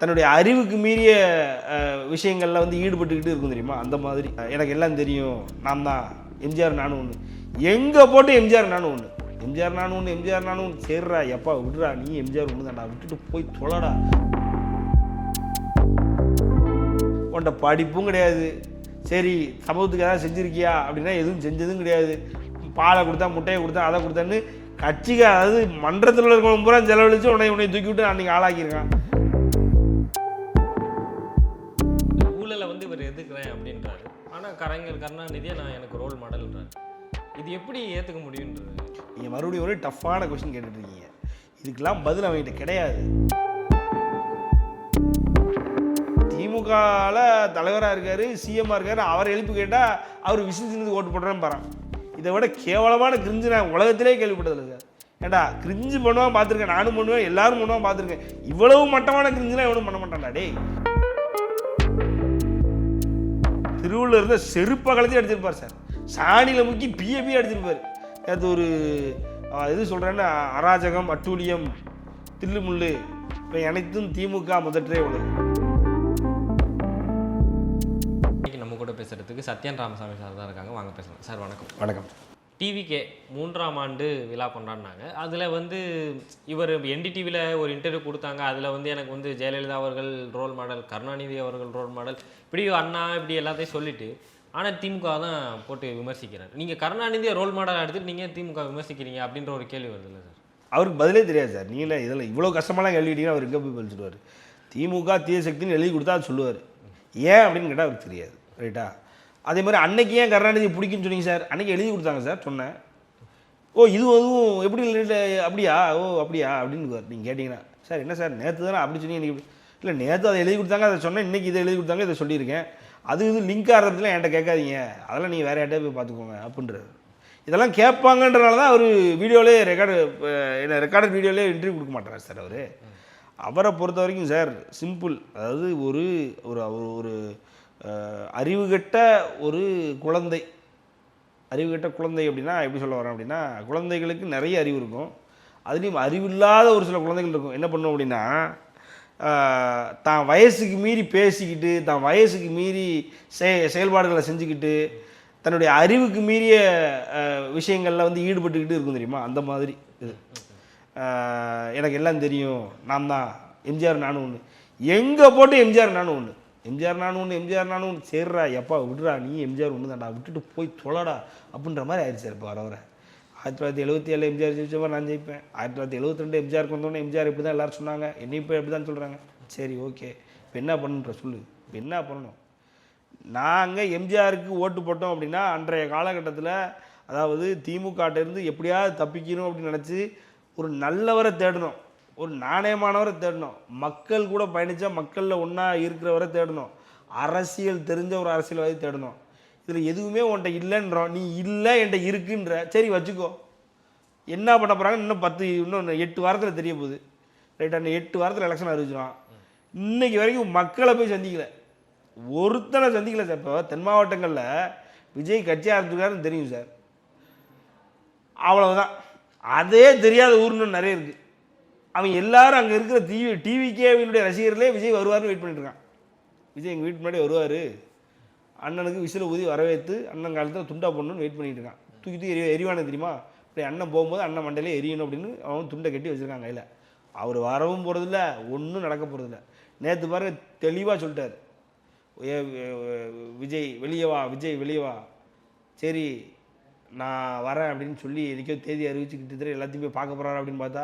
தன்னுடைய அறிவுக்கு மீறிய விஷயங்களில் வந்து ஈடுபட்டுக்கிட்டு இருக்கும் தெரியுமா, அந்த மாதிரி. எனக்கு எல்லாம் தெரியும், நான் தான் எம்ஜிஆர் நானும் ஒன்று, எங்கே போட்டு எம்ஜிஆர் நானும் ஒன்று, எம்ஜிஆர் நானும் ஒன்று, எம்ஜிஆர் நானும் ஒன்று. சரிடா எப்பா விடுறா, நீ எம்ஜிஆர் ஒன்று தான்டா, விட்டுட்டு போய் தொலைடா. உன்ட்ட படிப்பும் கிடையாது, சரி சமூகத்துக்கு ஏதாவது செஞ்சுருக்கியா அப்படின்னா எதுவும் செஞ்சதும் கிடையாது. பாலை கொடுத்தா, முட்டையை கொடுத்தா, அதை கொடுத்தான்னு கட்சிக்கு, அதாவது மன்றத்தில் இருக்கிறவங்க பூரா செலவழித்து உன்னை தூக்கி விட்டு அன்றைக்கி ஆளாக்கியிருக்கான். ஊழலை வந்து இவர் எதுக்குறேன் அப்படின்றாரு, ஆனால் கலைஞர் கருணாநிதியை நான் எனக்கு ரோல் மாடல்ன்றார். இது எப்படி ஏற்றுக்க முடியுன்றது? நீங்கள் மறுபடியும் ஒரு டஃப்பான கொஸ்டின் கேட்டுட்ருக்கீங்க. இதுக்கெல்லாம் பதில் அவங்ககிட்ட கிடையாது. திமுகவில் தலைவராக இருக்கார், சிஎம்மாக இருக்கார், அவரை எழுப்பி கேட்டால் அவர் விசில் ஓட்டு போடுறேன்னு பாரு. இதை விட கேவலமான கிரிஞ்சு நான் உலகத்திலே கேள்விப்பட்டதில்லை சார். ஏண்டா கிரிஞ்சு பண்ணுவான் பார்த்துருக்கேன், நானும் பண்ணுவேன், எல்லாரும் பண்ணுவான் பார்த்துருக்கேன். இவ்வளவு மட்டமான கிரிஞ்சுலாம் எவனும் பண்ண மாட்டான்டா டே. திருவள்ளுவர் இருந்த செருப்பை கலத்தி அடிச்சிருப்பார் சார், சாணியில் முக்கி பிஏபி அடிச்சிருப்பார். அது ஒரு எது சொல்கிறேன்னா, அராஜகம், அட்டூழியம், தில்லுமுள்ளு, இப்போ அனைத்தும் திமுக முதற்றே உள்ளது. கூட பேசுறதுக்கு சத்யன் ராமசாமி சார் தான் இருக்காங்க, வாங்க பேசலாம். சார் வணக்கம். வணக்கம். டிவிகே 3ஆம் ஆண்டு விழா கொண்டாடினாங்க. அதில் வந்து இவர் என்டிடிவியில் ஒரு இன்டர்வியூ கொடுத்தாங்க. அதில் வந்து எனக்கு வந்து ஜெயலலிதா அவர்கள் ரோல் மாடல், கருணாநிதி அவர்கள் ரோல் மாடல், இப்படி அண்ணா இப்படி எல்லாத்தையும் சொல்லிட்டு, ஆனால் திமுக தான் போட்டு விமர்சிக்கிறார். நீங்கள் கருணாநிதியை ரோல் மாடல் எடுத்துட்டு நீங்கள் திமுக விமர்சிக்கிறீங்க அப்படின்ற ஒரு கேள்வி வருது இல்லை சார்? அவருக்கு பதிலே தெரியாது சார். நீங்களே இதில் இவ்வளோ கஷ்டமெல்லாம் கேள்விட்டீங்கன்னா அவர் எங்கே போய் பதிச்சுடுவார்? திமுக தீய சக்தின்னு எழுதி கொடுத்தா அது சொல்லுவார். ஏன் அப்படின்னு கேட்டால் அவருக்கு தெரியாது. ரைட்டா? அதே மாதிரி அன்னைக்கு ஏன் கருணாநிதி பிடிக்குன்னு சொன்னீங்க சார்? அன்றைக்கி எழுதி கொடுத்தாங்க சார், சொன்னேன். ஓ இது அதுவும் எப்படி அப்படியா, ஓ அப்படியா அப்படின்னு நீங்கள் கேட்டிங்கன்னா, சார் என்ன சார் நேற்று தானே அப்படி சொன்னீங்க, இன்றைக்கி இல்லை நேற்று அதை எழுதி கொடுத்தாங்க, அதை சொன்னேன், இன்றைக்கி இதை எழுதி கொடுத்தாங்க, இதை சொல்லியிருக்கேன், அது இது லிங்க் ஆகிறதுலாம் என்கிட்ட கேட்காதீங்க, அதெல்லாம் நீங்கள் வேறு யார்ட்டே போய் பார்த்துக்கோங்க அப்படின்றாரு. இதெல்லாம் கேட்பாங்கன்றனால தான் அவர் வீடியோவிலே ரெக்கார்டட் வீடியோவிலே இன்டர்வியூ கொடுக்க மாட்டார் சார். அவரை பொறுத்த வரைக்கும் சார் சிம்பிள். அதாவது ஒரு ஒரு அறிவுகட்ட ஒரு குழந்தை, அறிவுகட்ட குழந்தை அப்படின்னா எப்படி சொல்ல வரேன் அப்படின்னா, குழந்தைகளுக்கு நிறைய அறிவு இருக்கும், அதுலேயும் அறிவில்லாத ஒரு சில குழந்தைகள் இருக்கும். என்ன பண்ணும் அப்படின்னா, தான் வயசுக்கு மீறி பேசிக்கிட்டு, தான் வயசுக்கு மீறி செயல்பாடுகளை செஞ்சுக்கிட்டு, தன்னுடைய அறிவுக்கு மீறிய விஷயங்களில் வந்து ஈடுபட்டுக்கிட்டு இருக்கும் தெரியுமா, அந்த மாதிரி. இது எனக்கு எல்லாம் தெரியும், நான் தான் எம்ஜிஆர் நானும் ஒன்று, எங்கே போட்டு எம்ஜிஆர் நானும் ஒன்று, எம்ஜிஆர் நானும் ஒன்று, எம்ஜிஆர் நானும் ஒன்று. சரிடா எப்பா விடுறா, நீ எம்ஜிஆர் ஒன்று தான்டா, விட்டுட்டு போய் தொலைடா அப்படின்ற மாதிரி ஆயிடுச்சு சார். இப்போ வர 1977 எம்ஜிஆர் ஜெயிச்சப்போ நான் ஜெயிப்பேன், 1972 எம்ஜிஆருக்கு வந்தோடனே எம்ஜிஆர் இப்படி தான் எல்லோரும் சொன்னாங்க, என்னை இப்போ எப்படி தான் சொல்கிறாங்க. சரி ஓகே, இப்போ என்ன பண்ணுன்ற சொல்லு, இப்போ என்ன பண்ணணும்? நாங்கள் எம்ஜிஆருக்கு ஓட்டு போட்டோம் அப்படின்னா அன்றைய காலகட்டத்தில், அதாவது திமுகட்டேருந்து எப்படியாவது தப்பிக்கணும் அப்படின்னு நினச்சி ஒரு நல்லவரை தேடணும், ஒரு நாணயமானவரை தேடணும், மக்கள் கூட பயணித்தா மக்களில் ஒன்றா இருக்கிறவரை தேடணும், அரசியல் தெரிஞ்ச ஒரு அரசியல்வாதி தேடணும். இதில் எதுவுமே உன்ட்ட இல்லைன்றோம், நீ இல்லை என்கிட்ட இருக்குன்ற, சரி வச்சுக்கோ. என்ன பண்ண போகிறாங்க? இன்னும் 8 வாரத்தில் தெரிய போகுது. ரைட்டா? இன்னும் 8 வாரத்தில் எலெக்ஷன் அறிவிச்சிடும். இன்றைக்கி வரைக்கும் மக்களை போய் சந்திக்கலை, ஒருத்தனை சந்திக்கலை சார். இப்போ தென் மாவட்டங்களில் விஜய் கட்சி ஆரம்பிச்சுக்காருன்னு தெரியும் சார், அவ்வளவுதான். அதே தெரியாத ஊர்னு நிறைய இருக்குது. அவன் எல்லாரும் அங்கே இருக்கிற டிவிகேவினுடைய ரசிகர்களே விஜய் வருவார்னு வெயிட் பண்ணிட்டு இருக்கான். விஜய் எங்கள் வீட்டு முன்னாடி வருவார், அண்ணனுக்கு விசில ஊதி வரவேற்று அண்ணன் காலத்தில் துண்டா போடணும்னு வெயிட் பண்ணிட்டு இருக்கான். தூக்கி எரிவானு தெரியுமா, அப்படி அண்ணன் போகும்போது அண்ணன் மண்டையிலே எரியணும் அப்படின்னு அவன் துண்டை கட்டி வச்சுருக்கான் கையில். அவர் வரவும் போகிறதில்ல, ஒன்றும் நடக்க போகிறதில்ல. நேற்று பாருங்க தெளிவாக சொல்லிட்டார், விஜய் வெளியே வா, விஜய் வெளியே வா, சரி நான் வரேன் அப்படின்னு சொல்லி எனக்கோ தேதி அறிவிச்சுக்கிட்டு எல்லாத்தையும் போய் பார்க்க போகிறாரு அப்படின்னு பார்த்தா,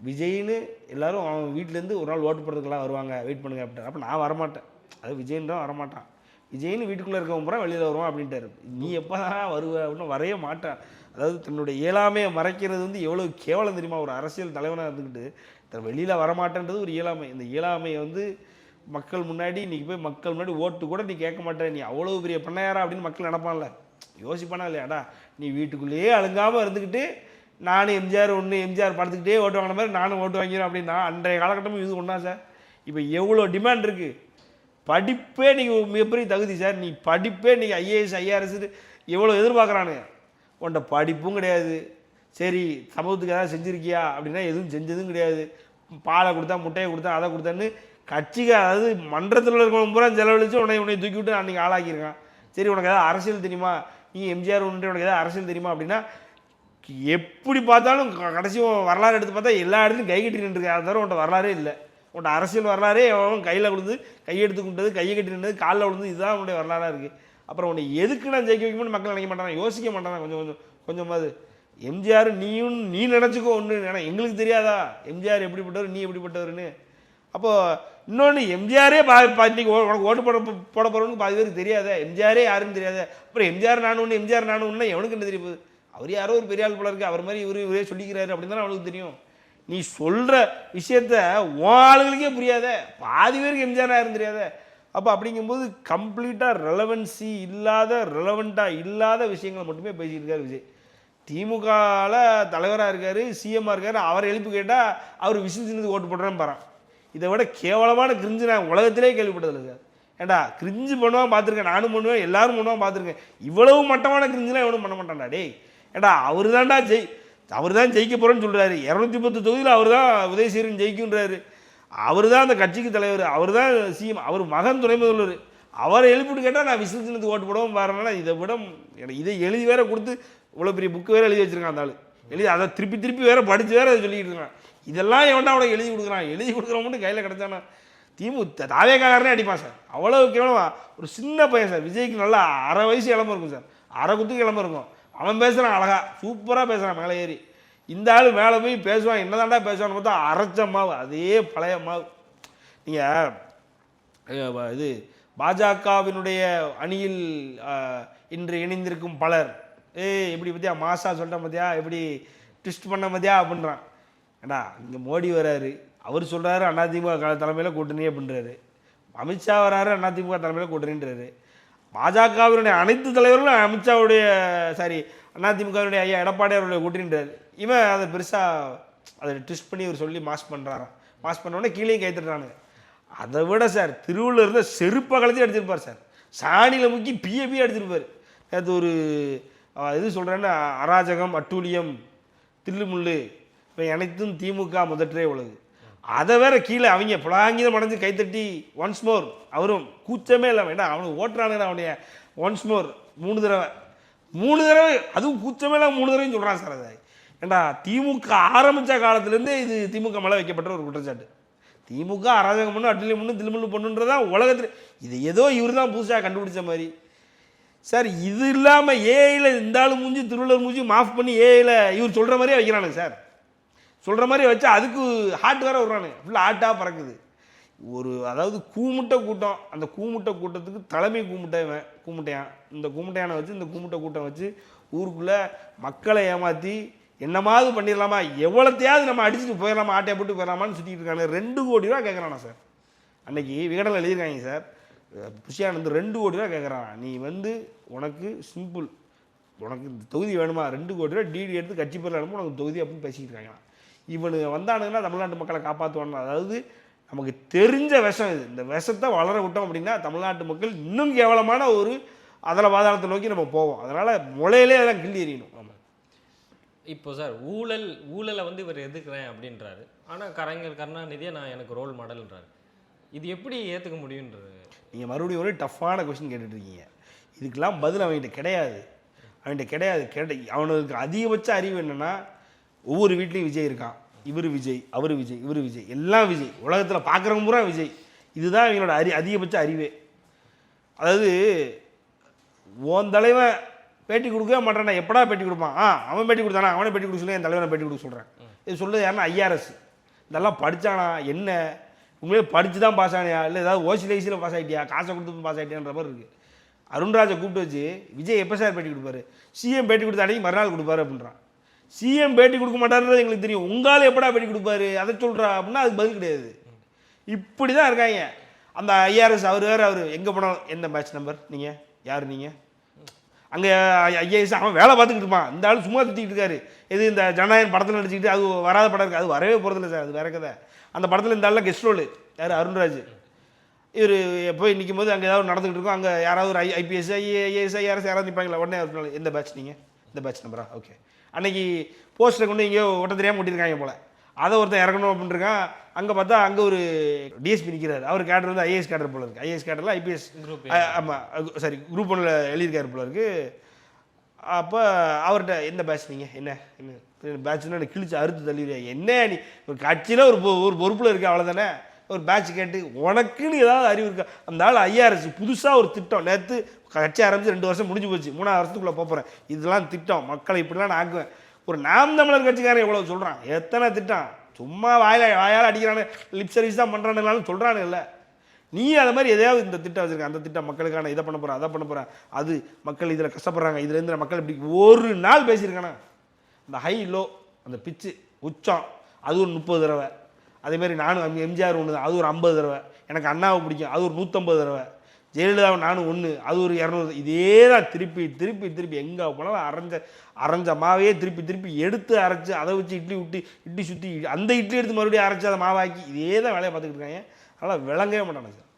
விஜய்னு எல்லோரும் அவன் வீட்டிலேருந்து ஒரு நாள் ஓட்டு போடுறதுக்கெல்லாம் வருவாங்க, வெயிட் பண்ணுங்க அப்படின்ட்டு. அப்போ நான் வரமாட்டேன், அது விஜய்ன்னு தான் வரமாட்டான், விஜய்னு வீட்டுக்குள்ளே இருக்கவன் பூரா வெளியில் வருவான் அப்படின்ட்டாரு. நீ எப்போ தான் வருவ அப்படின்னு வரைய மாட்டான். அதாவது தன்னுடைய இயலாமையை மறைக்கிறது வந்து எவ்வளோ கேவலம் தெரியுமா? ஒரு அரசியல் தலைவனாக இருந்துக்கிட்டு தன் வெளியில் வரமாட்டேன்றது ஒரு இயலாமை. இந்த இயலாமையை வந்து மக்கள் முன்னாடி இன்றைக்கி போய் மக்கள் முன்னாடி ஓட்டு கூட நீ கேட்க மாட்டேன், நீ அவ்வளோ பெரிய பண்ணையாரா அப்படின்னு மக்கள் நினப்பான்ல, யோசிப்பானா இல்லையாடா? நீ வீட்டுக்குள்ளேயே அழுங்காமல் இருந்துக்கிட்டு நானும் எம்ஜிஆர் ஒன்று, எம்ஜிஆர் படத்துக்கிட்டே ஓட்டு வாங்கின மாதிரி நானும் ஓட்டு வாங்கிறேன் அப்படின்னா அன்றைய காலகட்டமும் இது ஒன்றா சார்? இப்போ எவ்வளோ டிமாண்ட் இருக்குது. படிப்பே நீங்கள் மிகப்பெரிய தகுதி சார், நீ படிப்பே நீங்கள் ஐஏஎஸ் ஐஆர்எஸ் எவ்வளோ எதிர்பார்க்குறானுங்க. உன்ட்ட படிப்பும் கிடையாது, சரி சமூகத்துக்கு ஏதாவது செஞ்சுருக்கியா அப்படின்னா எதுவும் செஞ்சதும் கிடையாது. பாலை கொடுத்தா, முட்டையை கொடுத்தா, அதை கொடுத்தான்னு கட்சிக்கு அதாவது மன்றத்தில் இருக்கவங்க பூரா செலவழித்து உன்னை தூக்கி விட்டு அன்றைக்கி ஆளாக்கியிருக்கான். சரி உனக்கு ஏதாவது அரசியல் தெரியுமா, நீ எம்ஜிஆர் உண்டு உனக்கு ஏதாவது அரசியல் தெரியுமா அப்படின்னா எப்படி பார்த்தாலும் கடைசி வரலாறு எடுத்து பார்த்தா எல்லா இடத்துலையும் கை கட்டி நின்றுருக்கு. அது தவிர உன்ட்ட வரலாறே இல்லை. உன்ட்ட அரசியல் வரலாறே அவன் கையில் விழுந்து கையெடுத்து கும்பிட்டது கையை கட்டி நின்றது காலில் விழுந்து இதுதான் உன்னுடைய வரலாறாக இருக்குது. அப்புறம் உன்னை எதுக்கு நான் ஜெயிக்க வைக்கணும்னு மக்கள் நினைக்க மாட்டாங்க, யோசிக்க மாட்டாங்க. கொஞ்சமாவது எம்ஜிஆர் நீ நினச்சிக்கோ ஒன்று, ஏன்னா எங்களுக்கு தெரியாதா எம்ஜிஆர் எப்படிப்பட்டவர் நீ எப்படிப்பட்டவர்னு. அப்போது இன்னொன்று எம்ஜிஆரே இன்னைக்கு உனக்கு ஓட்டு போட போகிறவனுக்கு பாதி பேருக்கு தெரியாத, எம்ஜிஆரே யாருன்னு தெரியாத. அப்புறம் எம்ஜிஆர் நான் ஒன்று எவனுக்கு என்ன தெரியுது, அவர் யாரோ ஒரு பெரிய ஆள் போல இருக்குது, அவர் மாதிரி இவரே சொல்லிக்கிறாரு அப்படின்னு தானே அவனுக்கு தெரியும். நீ சொல்கிற விஷயத்த உன் ஆளுங்களுக்கே புரியாத, பாதி பேருக்கு எம்ஜிஆர் யாருன்னு தெரியாத. அப்போ அப்படிங்கும்போது கம்ப்ளீட்டாக ரெலவெண்ட்டாக இல்லாத விஷயங்களை மட்டுமே பேசிகிட்டு இருக்கார் விஜய். திமுகவில் தலைவராக இருக்கார், சிஎம்மாக இருக்கார், அவரை எழுப்பி கேட்டால் அவர் விசில் சின்னது ஓட்டு போடுறேன்னு பாறான். இதை விட கேவலமான கிரிஞ்சு நான் உலகத்திலே கேள்விப்பட்டதில்லை சார். ஏண்டா கிரிஞ்சு பண்ணுவான் பார்த்துருக்கேன், நானும் பண்ணுவேன், எல்லாரும் பண்ணுவான் பார்த்துருக்கேன். இவ்வளவு மட்டமான கிரிஞ்சுலாம் எவனும் பண்ண மாட்டான்டா டேய். ஏண்டா அவர் தான் ஜெயிக்க போகிறேன்னு சொல்கிறாரு. 210 தொகுதியில் அவர் தான் உதயசீரன் ஜெயிக்குன்றாரு. அவர் தான் அந்த கட்சிக்கு தலைவர், அவர் தான் சிஎம், அவர் மகன் துணை முதல்வர். அவரை எழுப்பிட்டு கேட்டால் நான் விசில் சின்னத்துக்கு ஓட்டு போடவும் பாருங்கன்னா இதை விட இதை எழுதி வேற கொடுத்து இவ்வளோ பெரிய புக்கு வேறு எழுதி வச்சுருக்கான் அந்த ஆள். அதை திருப்பி வேற படித்து வேற அதை சொல்லிக்கிட்டு இருக்கான். இதெல்லாம் எவன்டா அவனை எழுதி கொடுக்குறான் மட்டும் கையில் கிடச்சானா தாவேக்காரனே அடிப்பான் சார். அவ்வளோ கேவலமா ஒரு சின்ன பையன் சார். விஜய்க்கு நல்லா 1/2 வயசு இளம்பு இருக்கும் சார், 1/2 குத்துக்கு இளம்பு இருக்கும். அவன் பேசுகிறான் அழகா சூப்பராக பேசுகிறான் மேலே ஏறி. இந்த ஆள் மேலே போய் பேசுவான், என்னதாண்டா பேசுவான்னு பார்த்தா அரைச்ச மாவு, அதே பழைய மாவு. நீங்கள் இது பாஜகவினுடைய அணியில் இன்று இணைந்திருக்கும் பலர் எப்படி பற்றியா மாசா சொல்லிட்டேன் பார்த்தியா, எப்படி ட்விஸ்ட் பண்ண பார்த்தியா அப்படின்றான். ஏண்டா இங்கே மோடி வராரு, அவர் சொல்கிறாரு அதிமுக தலைமையில் கூட்டணி அப்படின்றாரு. அமித்ஷா வராரு அதிமுக தலைமையில் கூட்டணின்றாரு. பாஜகவினுடைய அனைத்து தலைவர்களும் அமித்ஷாவுடைய அதிமுகவினுடைய ஐயா எடப்பாடி அவருடைய கூட்டணின்றாரு. இவன் அதை பெருசாக அதை ட்விஸ்ட் பண்ணி இவர் சொல்லி மாஸ் பண்ணுறாரான். மாஸ் பண்ணோடனே கீழே கைத்துறானுங்க. அதை விட சார் திருவள்ளூர் இருந்த செருப்பை கலத்தி அடிச்சிருப்பார் சார். சாணியில் முக்கி பிஏபி அடிச்சிருப்பார். அது ஒரு இது சொல்கிறேன்னா அராஜகம் அட்டூழியம் தில்லுமுள்ளு இப்போ அனைத்தும் திமுக முதற்றே உள்ளது. அதை வேற கீழே அவங்க புலாங்கிதம் அடைஞ்சு கைத்தட்டி ஒன்ஸ் மோர் அவரும் கூச்சமே இல்லை. வேண்டாம் அவனுக்கு ஓட்டுறானுங்க அவனுடைய ஒன்ஸ் மோர் 3 தடவை அதுவும் கூச்சமே இல்லை 3 தடவையும் சொல்கிறான் சார். அதை ஏண்டா திமுக ஆரம்பித்த காலத்துலேருந்தே இது திமுக மேலே வைக்கப்பட்ட ஒரு குற்றச்சாட்டு. திமுக அராஜகம் பண்ணு அட்டூழியம் பண்ணு தில்லுமுள்ளு பண்ணுன்றதான் உலகத்தில் இது ஏதோ இவர் தான் புதுசாக கண்டுபிடிச்ச மாதிரி சார். இது இல்லாமல் ஏஐயில் இந்த ஆள் மூஞ்சி திருவள்ளூர் மூஞ்சி மாஃப் பண்ணி ஏஐயில் இவர் சொல்கிற மாதிரியே வைக்கிறானுங்க சார். சொல்கிற மாதிரி வச்சா அதுக்கு ஹார்ட் வேறு விட்றானுங்க, ஃபுல்லாக ஹார்ட்டாக பறக்குது. அதாவது கூமுட்டை கூட்டம், அந்த கூமுட்டை கூட்டத்துக்கு தலைமை கூமுட்டையான். இந்த கூமுட்டையானை வச்சு இந்த கூமுட்டை கூட்டம் வச்சு ஊருக்குள்ளே மக்களை ஏமாற்றி என்னமாவது பண்ணிடலாமா, எவ்வளோத்தையாவது நம்ம அடிச்சுட்டு போயிடலாமா, ஆட்டையை போட்டு போயிடலாமான்னு சுற்றிட்டு இருக்காங்க. 2 கோடி ரூபா கேட்குறானா சார். அன்றைக்கி விகடனில் எழுதியிருக்காங்க சார், புஷியானந்து 2 கோடி ரூபா கேட்குறான். நீ உனக்கு சிம்பிள், உனக்கு இந்த தொகுதி வேணுமா, 2 கோடி ரூபா டிடி எடுத்து கட்சி பேரில் அனுப்ப உனக்கு தொகுதி அப்படின்னு பேசிக்கிட்டு இருக்காங்க. இவனுக்கு வந்தானுங்கன்னா தமிழ்நாட்டு மக்களை காப்பாற்றுவாங்க. அதாவது நமக்கு தெரிஞ்ச விஷம் இது. இந்த விஷத்தை வளர விட்டோம் அப்படின்னா தமிழ்நாட்டு மக்கள் இன்னும் கேவலமான ஒரு அதில் பாதாளத்தை நோக்கி நம்ம போவோம். அதனால் முளையிலே அதெல்லாம் கிள்ளி எறியணும். நம்ம இப்போ சார் ஊழலை இவர் எதுக்குறேன் அப்படின்றாரு. ஆனால் கலைஞர் கருணாநிதியை நான் எனக்கு ரோல் மாடல்ன்றாரு. இது எப்படி ஏற்றுக்க முடியுன்றது நீங்கள் மறுபடியும் ஒரு டஃப்பான கொஸ்டின் கேட்டுட்ருக்கீங்க. இதுக்கெல்லாம் பதில் அவன்கிட்ட கிடையாது. அவனுக்கு அதிகபட்ச அறிவு என்னென்னா ஒவ்வொரு வீட்லேயும் விஜய் இருக்கான், இவர் விஜய் அவர் விஜய் இவர் விஜய் எல்லாம் விஜய், உலகத்தில் பார்க்குறவங்க பூரா விஜய். இதுதான் இவனோட அதிகபட்ச அறிவே. அதாவது உன் தலைவன் பேட்டி கொடுக்கவே மாட்டானா, எப்படா பேட்டி கொடுப்பான், அவன் பேட்டி கொடுத்தானா, அவனை பேட்டி கொடுக்க சொல்லி என் தலைவனை பேட்டி கொடுக்க சொல்கிறேன். இது சொல்கிறது யாருன்னா ஐஆர்எஸ். இதெல்லாம் படித்தானா என்ன, உங்களே படித்து தான் பாஸ் ஆனியா இல்லை ஏதாவது ஓசியில் பாஸ் ஆகிட்டியா, காசை கொடுத்து பாஸ் ஆகிட்டியான்ற மாதிரி இருக்குது. அருண்ராஜை கூப்பிட்டு வச்சு விஜய் எப்போ சார் பேட்டி கொடுப்பாரு, சிஎம் பேட்டி கொடுத்த அன்றைக்கி மறுநாள் கொடுப்பாரு அப்படின்றான். சிஎம் பேட்டி கொடுக்க மாட்டாருன்றது எங்களுக்கு தெரியும், உங்களால் எப்படா பேட்டி கொடுப்பாரு அதை சொல்கிறா அப்படின்னா அதுக்கு பதில் கிடையாது. இப்படி தான் இருக்காங்க. அந்த ஐஆர்எஸ் அவர் வேறு, அவர் எங்கே போனாலும் என்ன பேட்ச் நம்பர் நீங்கள் யார் நீங்கள் அங்கே ஐஏஎஸ் அவன் வேலை பார்த்துக்கிட்டு இருப்பான். இந்த ஆள் சும்மா திட்டிகிட்டு இருக்காரு. இது இந்த ஜனநாயகம் படத்தில் நடிச்சுக்கிட்டு அது வராத படம் இருக்குது, அது வரவே போகிறதில்ல சார், அது வேற கதை. அந்த படத்தில் இந்த ஆளில் கெஸ்ட் ரோல் யார் அருண்ராஜ். இவர் போய் நிற்கும் போது அங்கே ஏதாவது நடந்துக்கிட்டு இருக்கோம், அங்கே யாராவது ஒரு ஐபிஎஸ் ஐஏஎஸ் ஐஆர்எஸ் யாராவது நிற்பாங்களா, உடனே எந்த பேட்ச் நீங்கள் இந்த பேட்ச் நம்பரா ஓகே. அன்றைக்கி போஸ்டரை கொண்டு இங்கேயோ ஒட்ட தெரியாமல் ஒட்டியிருக்காங்க போல், அதை ஒருத்தன் இறக்கணும் அப்படின்ட்டுருக்கான். அங்கே பார்த்தா அங்கே ஒரு டிஎஸ்பி நிற்கிறாரு. அவர் கேடர் வந்து ஐஏஎஸ் கேடர் போல இருக்குது. ஐஏஎஸ் கேடரில் ஐபிஎஸ் குரூப் ஆமாம் சாரி குரூப் 1ல் எழுதியிருக்காரு போல இருக்குது. அப்போ அவர்கிட்ட எந்த பேட்ச் நீங்கள் என்ன பேட்ச்னா எனக்கு கிழிச்சு அறுத்து தள்ளிடுறியா என்ன நீ ஒரு கட்சியில் ஒரு பொறுப்பில் இருக்க அவ்வளோதானே. ஒரு பேட்ச் கேட்டு உனக்குன்னு ஏதாவது அறிவு இருக்கா? அந்த ஆள் ஐஆர்எஸ் புதுசாக ஒரு திட்டம் நேற்று கட்சி ஆரம்பித்து 2 வருஷம் முடிஞ்சு போச்சு, 3ஆவது வருஷத்துக்குள்ளே போகிறேன். இதெல்லாம் திட்டம் மக்களை இப்படிலாம் நான் ஆக்குவேன். ஒரு நாம் தமிழர் கட்சிக்காரன் எவ்வளோ சொல்கிறான், எத்தனை திட்டம் சும்மா வாயால் அடிக்கிறானு லிப் சர்வீஸ் தான் பண்ணுறானுங்களாலும் சொல்கிறானு இல்லை. நீ அதை மாதிரி எதையாவது இந்த திட்டம் வச்சுருக்க, அந்த திட்டம் மக்களுக்கான இதை பண்ண போகிறேன் அதை பண்ண போகிறேன், அது மக்கள் இதில் கஷ்டப்படுறாங்க இதுலேருந்து மக்கள் இப்படி ஒரு நாள் பேசியிருக்கானா? அந்த ஹை லோ அந்த பிச்சு உச்சம் அது ஒரு 30 தடவை. அதேமாதிரி நானும் எம்ஜிஆர் ஒன்று அது ஒரு 50 தடவை. எனக்கு அண்ணாவை பிடிக்கும் அது ஒரு 150 தடவை. ஜெயலலிதாவை நானும் ஒன்று அது ஒரு 200. இதே தான் திருப்பி திருப்பி திருப்பி எங்கே போனாலும் அரைஞ்ச மாவையே திருப்பி எடுத்து அரைச்சி அதை வச்சு இட்லி சுற்றி அந்த இட்லி எடுத்து மறுபடியும் அரைச்சி அதை மாவாக்கி இதே தான் வேலையை பார்த்துக்கிட்டு இருக்காங்க. அதனால் விளங்கவே மாட்டானுங்க சார்.